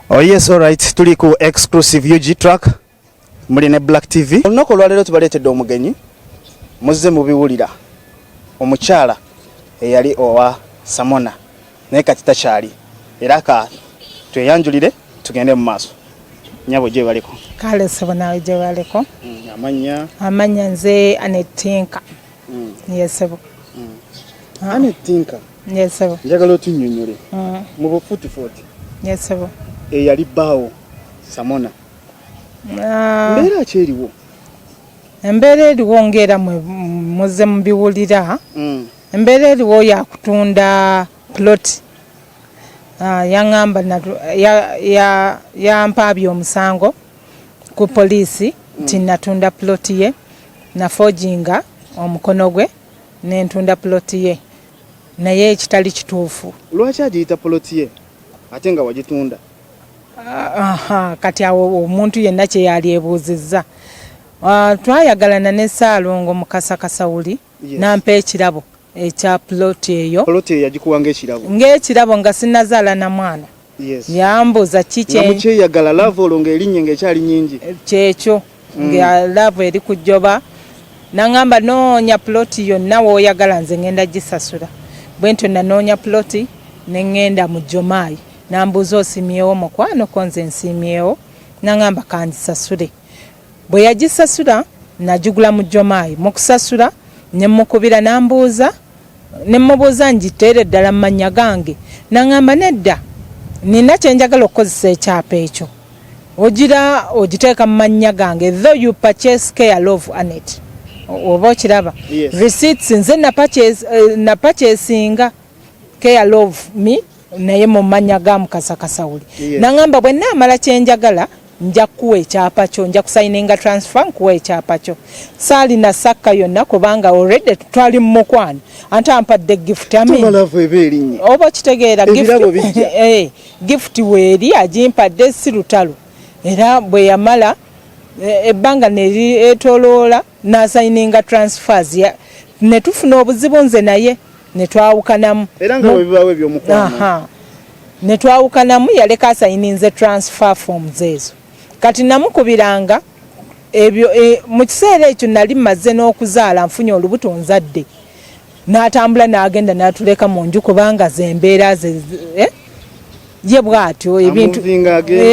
Oh yes, all right. Tuli ku exclusive UG track muli ne Black TV. Olunaku lwalero tubaleetedde omugenyi muzze mubiwulira omukyala eyali owa Samona naye kati takyali era ka tweyanjulire tugende mu maaso. Nyabo gye baliko kale sabona gye baliko amanya nze Anetinka yesebo Anetinka yesebo njagala otunnyonnyole mu bufuti foti yesebo eyali baawo Samona mbeera kyeriwo embeera eriwo ngera muze mubiwulira embeera eriwo yakutunda plot yangamba yampabye omusango ku polisi nti natunda plot ye na forginga omukono gwe nentunda plot ye naye ekitali kituufu. Lwaki agiyita plot ye ate nga wagitunda? Kati awo omuntu yenna kye yali ebuuzizza. Twayagalana ne Ssaalongo Mukasa Kasawuli nampa ekirabo ekya plot eyo. Plot eyo yagikuwanga ekirabo? Ng'ekirabo nga sinnazaala na mwana. Yes. Yambuuza kiki namukyeyagala lavo ng'erinnye ng'ekyali nnyingi. Kyekyo nga lavo eri ku jjoba nangamba noonya plot yonna w'oyagala nze ngenda gisasula. Bwe ntyo nanoonya plot ne ngenda mu Jomaayi. Nambuuza osimyewo mukwano ko nze nsimyewo nangamba kangisasule. Bwe yagisasula nagigula mu Jomaayi. Mu kusasula ne mukubira nambuuza ne mubuuza ngiteere ddala mu mannya gange nangamba nedda nina kye njagala okukozesa ekyapa ekyo ogira ogiteeka mu mannya gange though you purchase care of Anet oba okiraba. Yes. Receipts nze na purchasinga care of me naye mu mannya ga Mukasa Kasawuli. Yes. Nangamba bwe naamala kye njagala nja kuwa ekyapa kyo nja kusayininga transfer nkuwa ekyapa kyo. Saali na sakka yonna kubanga already twali mu mukwano ante ampadde gift oba kitegeera gift weeri agimpadde si lutalo era bwe yamala ebbanga neri etoloola n'asayininga transfers ne tufuna obuzibu nze naye ne twawukanamu era nga bwebibaawo ebyomukwano ne twawukanamu yaleka asayininze transfer forms ezo kati namukubiranga ebyo mu kiseera ekyo nali maze n'okuzaala nfunye olubuto nzadde n'atambula n'agenda n'atuleka mu nju kubanga zembeera ze ye bw'atyo ebintu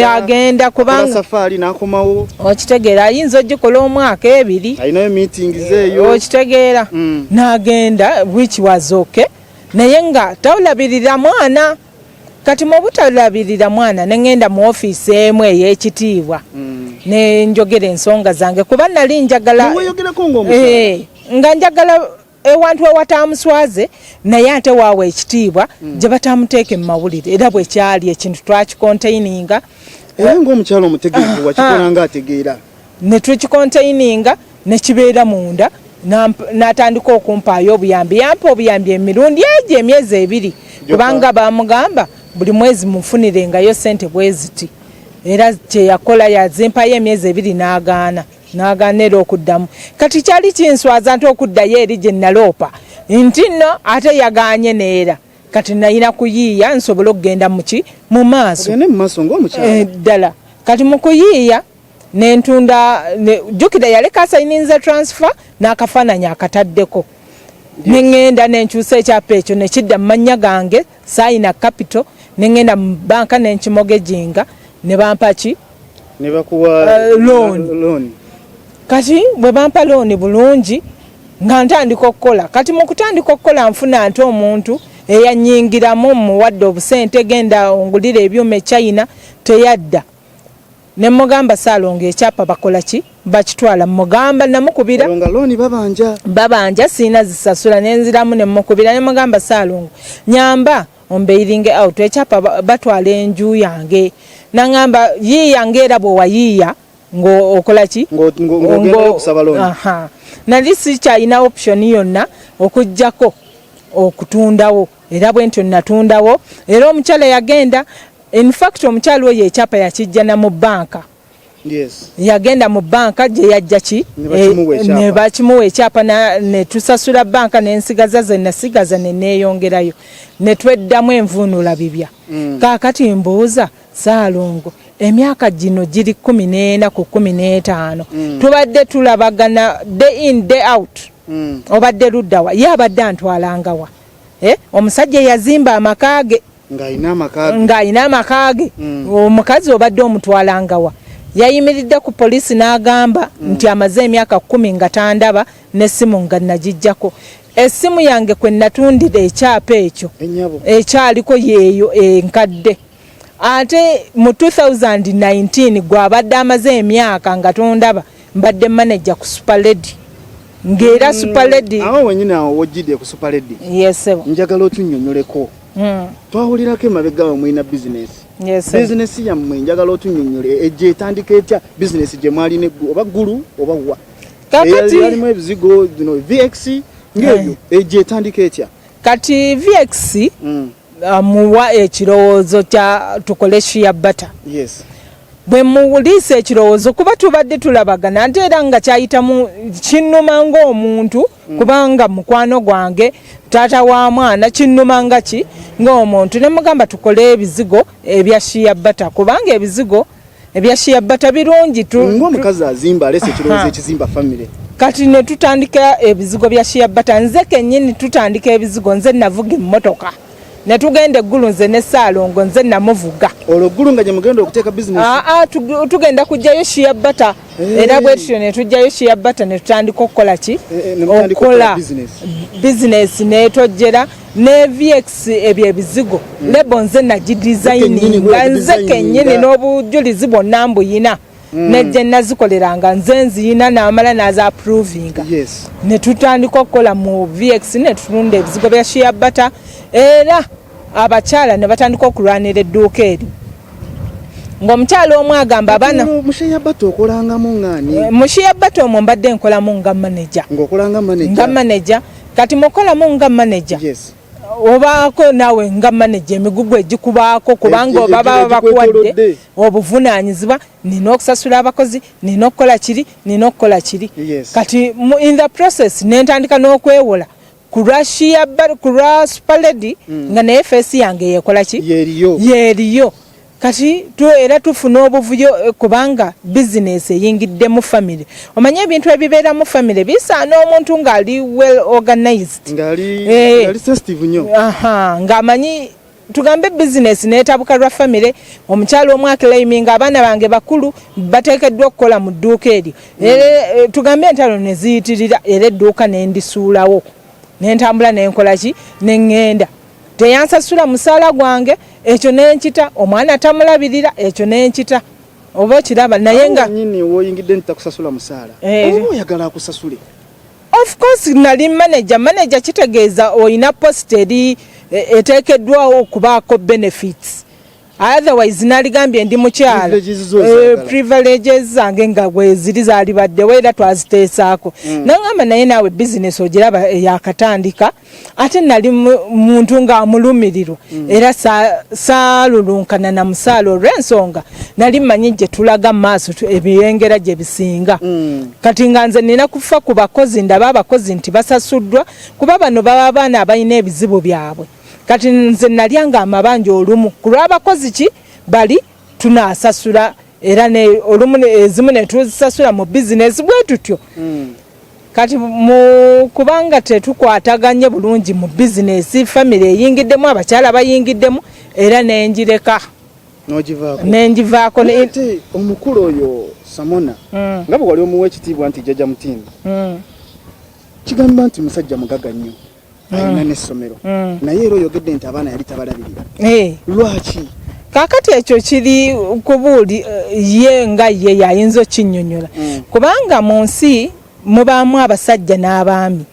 agenda kubanga safari n'akomawo okitegeera ayinza ogikola omwaka ebiri ayinayo meetings eyo okitegeera n'agenda which was okay naye nga tawulabirira mwana kati mu butalabirira mwana nengenda mu office emu ey'ekitiibwa ne njogera ensonga zange kuba nali njagala nga njagala ewantu ewatamuswaze naye ate waawe ekitiibwa gye batamuteeke mu mawulire era bwe kyali ekintu twakikontaininga era ng'omukyalo omutegeevu wakikola nga ategeera ne tukikontaininga ne kibeera munda n'atandika okumpaayo obuyambi yampa obuyambi emirundi egyo emyezi ebiri kubanga bamugamba buli mwezi munfunirengayo ssente bwe ziti era kye yakola yazimpayo emyezi ebiri n'agaana era okuddamu kati kyali kinswaza nti okuddayo eri gye naloopa nti nno ate yagaanye neera kati nalina kuyiiya nsobole okugenda mu maaso ddala kati mu kuyiiya nentunda jjukira yaleka asayininze transfer n'akafaananyi akataddeko nengenda nenkyusa ekyapa ekyo nekidda mu mannya gange saayina capital nengenda mu banka nenkimogejinga ne bampa ki ne bakuwa loan kati bwe bampa loan bulungi nga ntandika okukola kati mu kutandika okukola nfuna nti omuntu eyanyingiramu muwadde obusente genda ongulira ebyuma China teyadda ne mugamba Ssaalongo ekyapa bakola ki bakitwala mugamba namukubira nga loan babanja sina zisasula nenziramu ne mukubira ne mugamba Ssaalongo nyamba ombeiringe out ekyapa batwala enju yange nangamba yiyange era bwe wayiya ngo okola ki ng'ogenda okusaba loan nali sikyalina option yonna okujjako okutundawo era bwe ntyo natundawo era omukyala yagenda in fact omukyala oyo ekyapa yakijja na mu banka Yes. Yagenda mu banka gye yajja ki ne bakimuwa ekyapa ne tusasula banka n'ensigaza ze nasigaza ne neeyongerayo ne tweddamu envuunula bibya. Kaakati mbuuza Saalongo emyaka gino giri 14 ku 15 tubadde tulabagana day in day out obadde luddawa ye abadde antwalangawa omusajja yazimba amakage ng'ayina amakage omukazi obadde omutwalangawa yayimiridde ku poliisi n'agamba nti amaze emyaka 10 nga tandaba n'essimu nga nagijjako essimu yange kwe natundira ekyapa ekyo ekyaliko yeeyo enkadde ate mu 2019 gwabadde amaze emyaka nga tondaba mbadde manager ku Superlady ngera Superlady awo wenyine awo wojjidde ku Superlady njagala otunnyonnyoleko twawulirako emabega wa mwina business business yammwe njagala otunnyonnyole ejje etandika etya business gye mwalina oba gulu oba wa kakati yalimu ebizigo zino VX ng'ebyo ejje etandika etya kati VX muwa ekirowoozo kya tukole shia butter bwe muwulise ekirowoozo kuba tubadde tulabagana ate era nga kyayitamu kinnuma ng'omuntu kubanga mukwano gwange taata wa mwana kinnuma nga ki ng'omuntu ne mugamba tukole ebizigo ebya shia butter kubanga ebizigo ebya shia butter birungi ng'omukazi azimba alese ekirowoozo ekizimba family kati ne tutandika ebizigo bya shia butter nze kennyini tutandika ebizigo nze navuga emmotoka ne tugenda eggulu nze ne Saalongo nze namuvuga olwo ggulu nga gye mugenda okuteeka business tugenda kujjayo shia butter era bwe tutyo ne tujjayo shia butter ne tutandika okukola ki okukola business neetojjera ne VX ebyo ebizigo lebo nze nagidesigninga nze kennyini n'obujulizi bwonna mbuyina nejje nazikoleranga nze nziyina n'amala naza approvinga ne tutandika okukola mu VX ne tutunda ebizigo bya shia butter era abakyala ne batandika okulwanira edduuka eri ng'omukyala omu agamba abaana mushiya butter okolangamu ng'ani mushiya butter omwo mbadde nkolamu nga manager ng'okolanga nga manager kati mukolamu nga manager obaako nawe nga manager emigugu egikubaako kubanga oba baba bakuwadde obuvunaanyizibwa nina okusasula abakozi nina okukola kiri nina okukola kiri kati in the process nentandika n'okwewola kulwa Superlady nga naye feesi yange yekola ki yeeriyo kati era tufuna obuvuyo kubanga business eyingidde mu family omanye ebintu ebibeera mu family bisaana omuntu ng'ali well organized ng'ali sensitive nnyo ng'amanyi tugambe business neetabuka lwa family omukyalo omu akilaiminga abaana bange bakulu bateekeddwa okukola mu dduuka eryo tugambe entalo ne ziyitirira era edduuka n'endisuulawo nentambula nenkola ki neŋŋenda teyansasula musaala gwange ekyo nenkita omwana tamulabirira ekyo nenkita oba okiraba naye nga nyini woyingidde ntakusasula musaala oba oyagala akusasule of course nali manager kitegeeza oyina post eri eteekeddwawo okubaako benefits otherwise naligambye ndi mukyala privileges zange nga bwe ziri zaalibaddewo era twaziteesaako nangamba naye naawe business ogiraba yakatandika ate nali muntu ng'amulumirirwa era saalulunkana na musaala olw'ensonga nali mmanyi gye tulaga mu maaso ebiyengera gye bisinga kati nga nze nina kufa ku bakozi ndaba abakozi nti basasuddwa kuba bano baba abaana abalina ebizibu byabwe kati nze nalyanga amabanja olumu ku lw'abakozi ki bali tunaasasula era olumu ezimu ne tuzisasula mu bizinesi bwe tutyo kati kubanga tetukwataganye bulungi mu bizinesi family eyingiddemu abakyala bayingiddemu era nenjireka nenjivaako omukulu oyo Samona nga bwe wali omuwa ekitiibwa nti jjajja Mutimba kigamba nti musajja mugaga nnyo ayina n'essomero naye era oyogedde nti abaana yali tabalabirira lwaki kakati ekyo kiri kubuuli ye nga ye yayinza okinnyonnyola kubanga mu nsi mubaamu abasajja n'abaami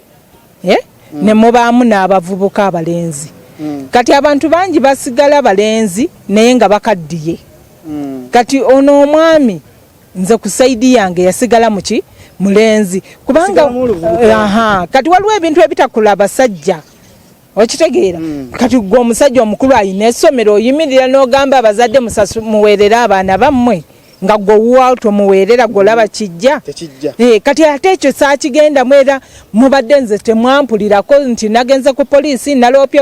ne mubaamu n'abavubuka abalenzi kati abantu bangi basigala balenzi naye nga bakaddiye kati ono omwami nze ku saidi yange yasigala muki mulenzi kubanga kati waliwo ebintu ebitakula abasajja okitegeera kati gwe omusajja omukulu ayina essomero oyimirira n'ogamba abazadde muweerera abaana bammwe nga gwe tomuweerera golaba kijja kati ate ekyo saakigenda mwera mubadde nze temwampulirako nti nagenze ku poliisi naloopye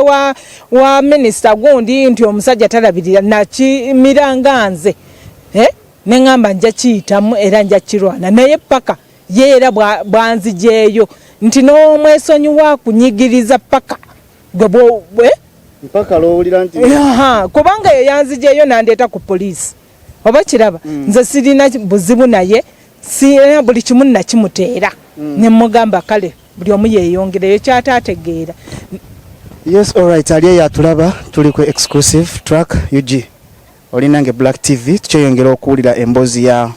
wa minisita gundi nti omusajja talabirira nakimiranga nze neŋŋamba nja kiyitamu era nja kirwana naye paka yeera bwanzijeeyo nti n'omwesonyiwa kunyigiriza paka mpaka lowulira nti kubanga yeyanzijeeyo nandeeta ku poliisi oba kiraba nze sirina buzibu naye sirina buli kimu nakimuteera nemugamba kale buli omu yeeyongereyo kyataategeera. Yes, alright, ali yatulaba tuli ku exclusive track UG olinange Black TV tukyeyongera okuwulira emboozi ya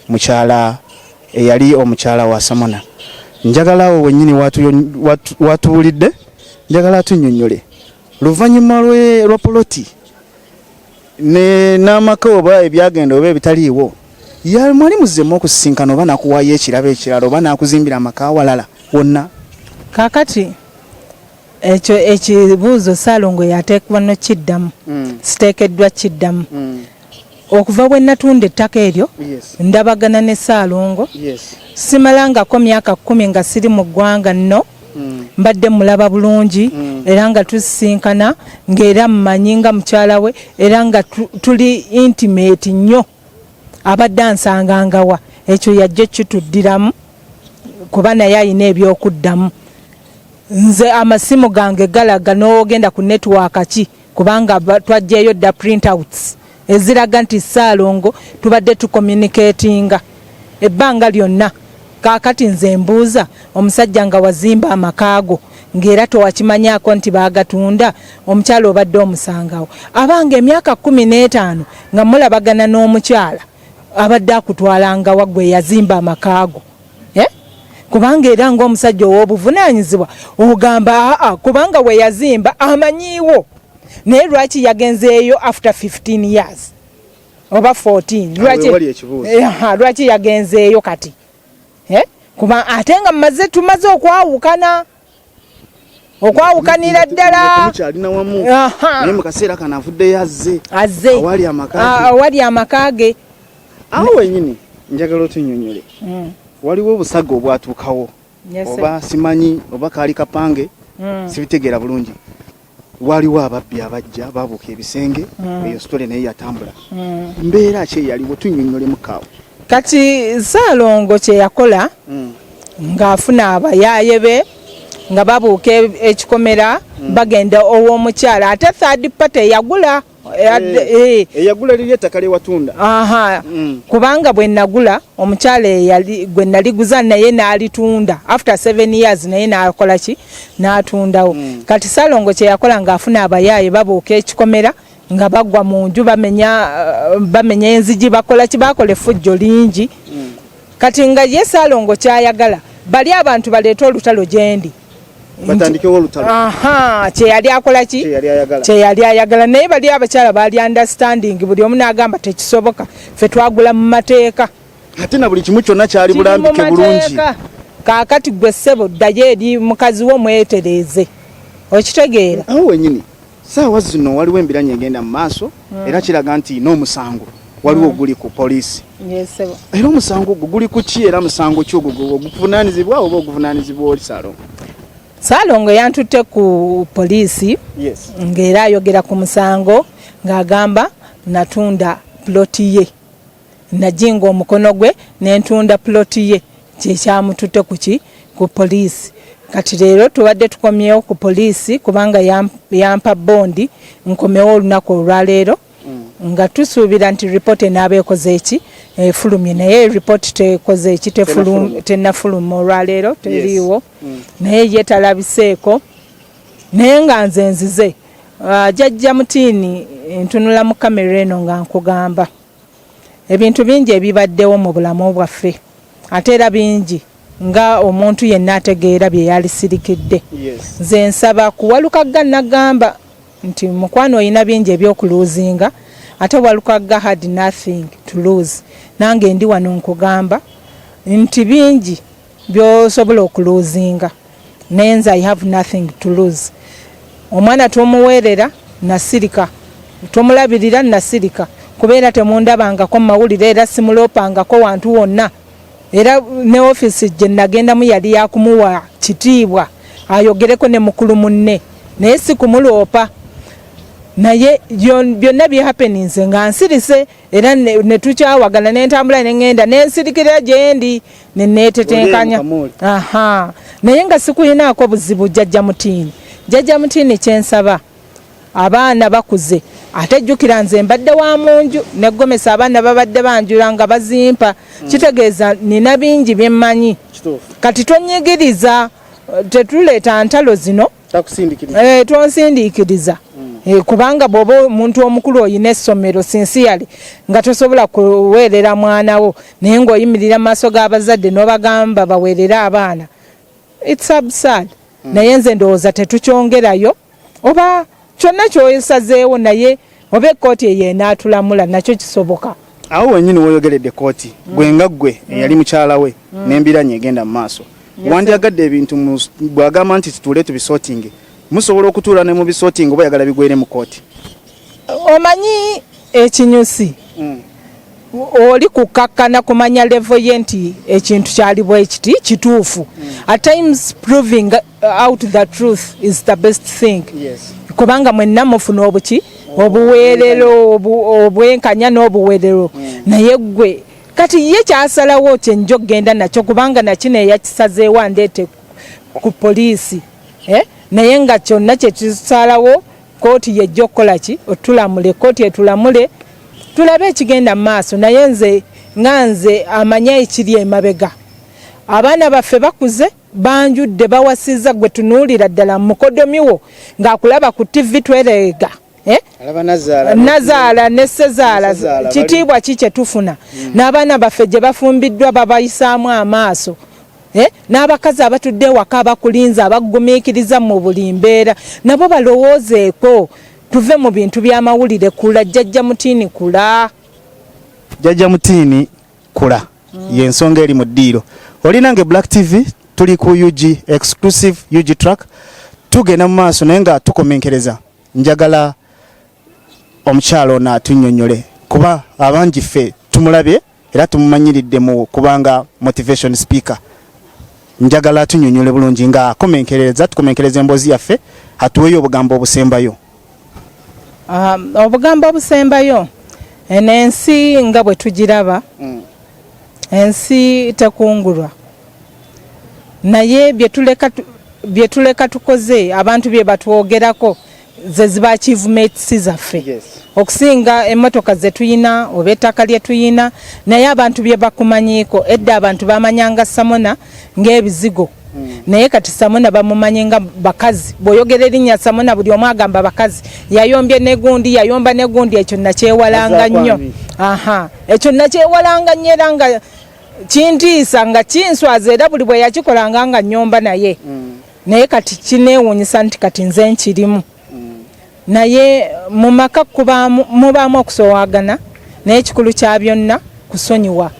mukyala eyali omukyala wa Samona. Njagalawo wennyini watuwulidde njagala tunnyonnyole luvannyuma lwa poloti n'amaka oba ebyagenda oba ebitaliiwo mwali muzzemu okusisinkana oba nakuwaayo ekirabo ekirala oba nakuzimbira amaka walala wonna. Kaakati ekyo ekibuuzo Ssaalongo yateekwa no kiddamu siteekeddwa kiddamu okuva bwe natunda ettaka eryo ndabagana ne Ssaalongo simalangako myaka 10 nga siri mu ggwanga nno mbadde mulaba bulungi era nga tusisinkana ng'era mmanyi nga mukyala we era nga tuli intimate nnyo abadde ansangangawa ekyo yajja kituddiramu kuba naye ayina ebyokuddamu nze amasimu gange galaga n'ogenda ku netiwaaka ki kubanga twajjayo dda printouts eziraga nti Ssaalongo tubadde tucommunicatinga ebbanga lyonna. Kaakati nze mbuuza omusajja nga wazimba amakaago ng'era towakimanyako nti baagatunda omukyala obadde omusangawo abange emyaka 15 nga mulabagana n'omukyala abadde akutwalanga waggwe yazimba amakaago kubanga era ng'omusajja ow'obuvunaanyizibwa ogamba kubanga we yazimba amanyiiwo naye lwaki yagenzeeyo after 15 years oba 14 lwaki yagenzeeyo kati kuba ate nga tumaze okwawukanira ddala naye mu kaseera kano avuddeyo azze awali amakaage. Awo wennyini njagala otunnyonnyole waliwo obusaga obwatuukawo oba simanyi oba kaali kapange sibitegeera bulungi waliwo ababbi abajja babuuka ebisenge eyo sitole naye yatambula mbeera ki eyaliwo tunnyonnyole mukaawo. Kati Ssaalongo kye yakola ng'afuna abayaaye be nga babuuka ekikomera bagenda ow'omukyala ate third party eyagula liri ettaka lyewatunda kubanga bwe nagula omukyala gwe naliguza naye n'alitunda after 7 years naye n'akola ki n'atundawo. Kati Ssaalongo kye yakola ng'afuna abayaaye babuuka ekikomera nga bagwa mu nju bamenya enzigi bakola kibakola effujjo lingi. Kati nga ye Ssaalongo kyayagala bali abantu baleeta olutalo gyendi batandikewo olutalo kyeyali akola ki kyeyali ayagala naye bali abakyala baali understanding buli omu n'agamba tekisoboka ffe twagula mu mateeka ate na buli kimu kyonna kyali bulambike bulungi. Kaakati gwe ssebo ddayo eri mukazi wo mwetereeze okitegeera. Awo wennyini saawa zino waliwo embiranye egenda mu maaso era kiraga nti n'omusango waliwo guli ku poliisi era omusango ogwo guli ku ki era musango ki ogwo oguvunaanizibwa oba oguvunaanizibwa oli Ssaalongo? Ssaalongo yantutte ku poliisi ng'era ayogera ku musango ng'agamba natunda ploti ye najinga omukono gwe n'entunda ploti ye kyekyamututte ku poliisi. Kati leero tubadde tukomyewo ku poliisi kubanga yampa bondi nkomewo olunaku olwaleero nga tusuubira nti ripooti enaaba ekoze eki efulumye naye ripooti tekoze eki tennafuluma olwaleero teriiwo naye ye talabiseeko naye nga nze nzize jjajja Mutiini ntunula mu kamera eno nga nkugamba ebintu bingi ebibaddewo mu bulamu bwaffe ate era bingi nga omuntu yenna ategeera bye yalisirikidde. Nze nsaba kuwalukagga nagamba nti mukwano oyina bingi ebyokuluuzinga ate walukagga had nothing to lose. Nange ndi wano nkugamba nti bingi byosobola okuluuzinga nenze I have nothing to lose. Omwana tomuweerera nasirika tomulabirira nasirika kubeera temundabangako mu mawulire era simuloopangako wantu wonna era ne office gye nagendamu yali yakumuwa kitiibwa ayogereko ne mukulu munne naye si kumuloopa naye byonna bihappenings nga nsirise era ne tukyawagala n'entambula n'engenda n'ensirikira gyendi neneetetenkanya naye nga sikuyinaako buzibu jjajja mutiini kyensaba abaana bakuze ate jjukira nze mbadde wa munju neggomesa abaana babadde banjula nga bazimpa kitegeeza nina bingi bye mmanyi kati tonyigiriza tetuleeta ntalo zino tonsindiikiriza kubanga bw'oba omuntu omukulu oyina essomero sinsiyali nga tosobola kuweerera mwanawo naye ng'oyimirira mu maaso g'abazadde n'obagamba baweerere abaana it's absurd naye nze ndowooza tetukyongerayo oba kyonna kyosazeewo naye oba ekkooti eyo enaatulamula nakyo kisoboka awo wenyini woyogeredde kooti gwe nga ggwe eyali mukyala we n'embiranye egenda mu maaso wandyagadde ebintu bw'agamba nti tituule tubisootinge musobola okutuula ne mu bisootinge oba yagala bigwere mu kooti omanyi ekinyusi oli kukakkana kumanya level ye nti ekintu kyali bwe kiti kituufu at times proving out the truth is the best thing kubanga mwenna mufuna obuki obuweerero obwenkanya n'obuweerero naye gwe kati ye kyasalawo kyenjo genda nakyo kubanga nakino eyakisazeewo andeete ku poliisi naye nga kyonna kyetusalawo kooti yejja okukola ki otulamule kooti etulamule tulabe ekigenda mu maaso naye nze amanya ekiri emabega abaana baffe bakuze banjudde bawasiza gwe tunuulira ddala mu mukodomiwo ng'akulaba ku tv twereega nazaala ne sezaala kitiibwa ki kye tufuna n'abaana baffe gye bafumbiddwa babayisaamu amaaso n'abakazi abatudde waka abakulinza abagumiikiriza mu buli mbeera nabo balowoozeeko tuve mu bintu by'amawulire kula jjajja mutiini kula y'ensonga eri mu ddiiro olina nge Black TV tuli ku UG exclusive UG track tugenda mu maaso naye nga tukomenkereza njagala omukyalo ono atunnyonnyole kuba abangi ffe tumulabye era tumumanyiridde mu kubanga motivation speaker njagala atunnyonnyole bulungi nga tukomenkereza emboozi yaffe atuweyo obugambo obusembayo obugambo obusembayo ensi nga bwe tugiraba ensi tekungulwa naye bye tuleka tukoze abantu bye batwogerako ze ziba achievements zaffe okusinga emmotoka ze tuyina oba ettaka lye tuyina naye abantu bye bakumanyiiko edda abantu bamanyanga Samona ng'ebizigo naye kati Samona bamumanyi nga bakazi bw'oyogera erinnya Samona buli omu agamba bakazi yayomba negundi ekyo nakyewalanga nnyo ekyo nakyewalanga nnyo era nga kintiisa nga kinswaza era buli bwe yakikolanga nga nnyomba naye naye kati kineewuunyisa nti kati nze nkirimu naye mu maka mubaamu okusoowagana naye ekikulu kya byonna kusonyiwa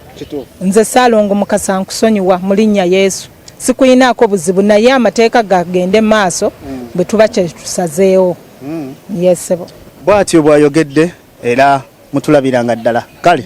nze Ssaalongo Mukasa nkusonyiwa mu linnya Yesu sikuyinaako buzibu naye amateeka gagende maaso bwe tuba kyetusazeewo yesebo bw'atyo bw'ayogedde era mutulabiranga ddala kale